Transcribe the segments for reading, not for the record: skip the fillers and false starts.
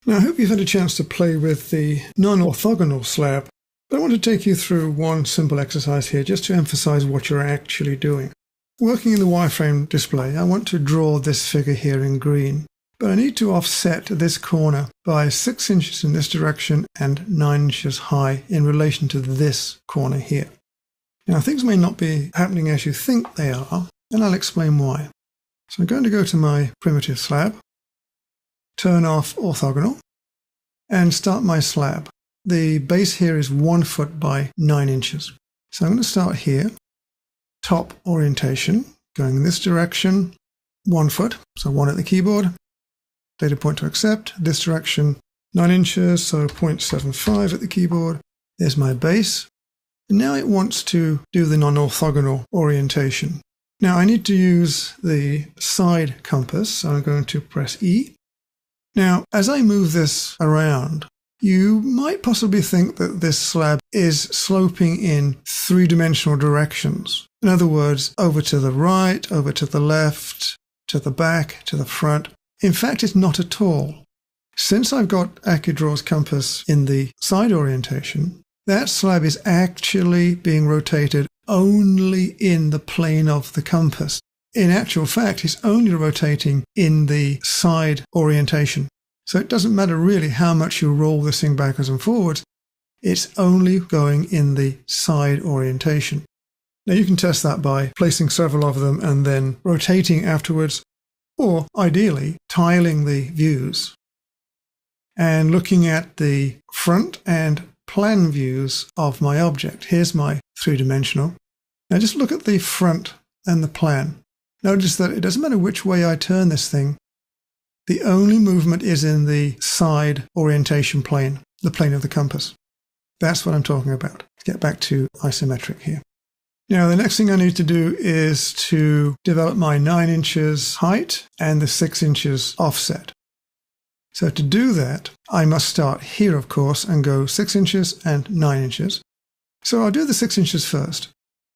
Now, I hope you've had a chance to play with the non-orthogonal slab, but I want to take you through one simple exercise here just to emphasize what you're actually doing. Working in the wireframe display, I want to draw this figure here in green, but I need to offset this corner by 6 inches in this direction and 9 inches high in relation to this corner here. Now, things may not be happening as you think they are, and I'll explain why. So I'm going to go to my primitive slab, turn off orthogonal, and start my slab. The base here is 1 foot by 9 inches. So I'm going to start here, top orientation, going in this direction, 1 foot, so 1 at the keyboard, data point to accept, this direction, 9 inches, so 0.75 at the keyboard. There's my base. And now it wants to do the non-orthogonal orientation. Now I need to use the side compass, so I'm going to press E. Now, as I move this around, you might possibly think that this slab is sloping in three-dimensional directions. In other words, over to the right, over to the left, to the back, to the front. In fact, it's not at all. Since I've got AccuDraw's compass in the side orientation, that slab is actually being rotated only in the plane of the compass. In actual fact, it's only rotating in the side orientation. So it doesn't matter really how much you roll this thing backwards and forwards, it's only going in the side orientation. Now you can test that by placing several of them and then rotating afterwards, or ideally tiling the views and looking at the front and plan views of my object. Here's my three-dimensional. Now just look at the front and the plan. Notice that it doesn't matter which way I turn this thing, the only movement is in the side orientation plane, the plane of the compass. That's what I'm talking about. Let's get back to isometric here. Now the next thing I need to do is to develop my 9 inches height and the 6 inches offset. So to do that, I must start here, of course, and go 6 inches and 9 inches. So I'll do the 6 inches first.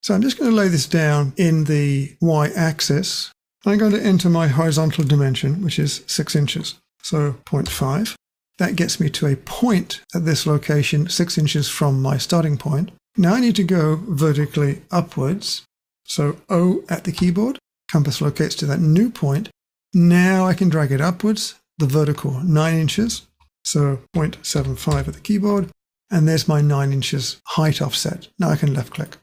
So I'm just going to lay this down in the y-axis. I'm going to enter my horizontal dimension, which is 6 inches. So 0.5. That gets me to a point at this location, 6 inches from my starting point. Now I need to go vertically upwards. So O at the keyboard. Compass locates to that new point. Now I can drag it upwards, the vertical 9 inches. So 0.75 at the keyboard. And there's my 9 inches height offset. Now I can left click.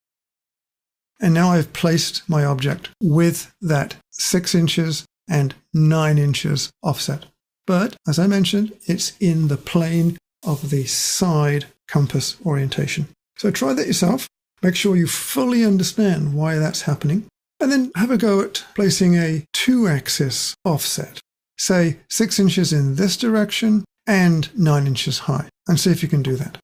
And now I've placed my object with that 6 inches and 9 inches offset. But as I mentioned, it's in the plane of the side compass orientation. So try that yourself. Make sure you fully understand why that's happening. And then have a go at placing a 2-axis offset. Say 6 inches in this direction and 9 inches high. And see if you can do that.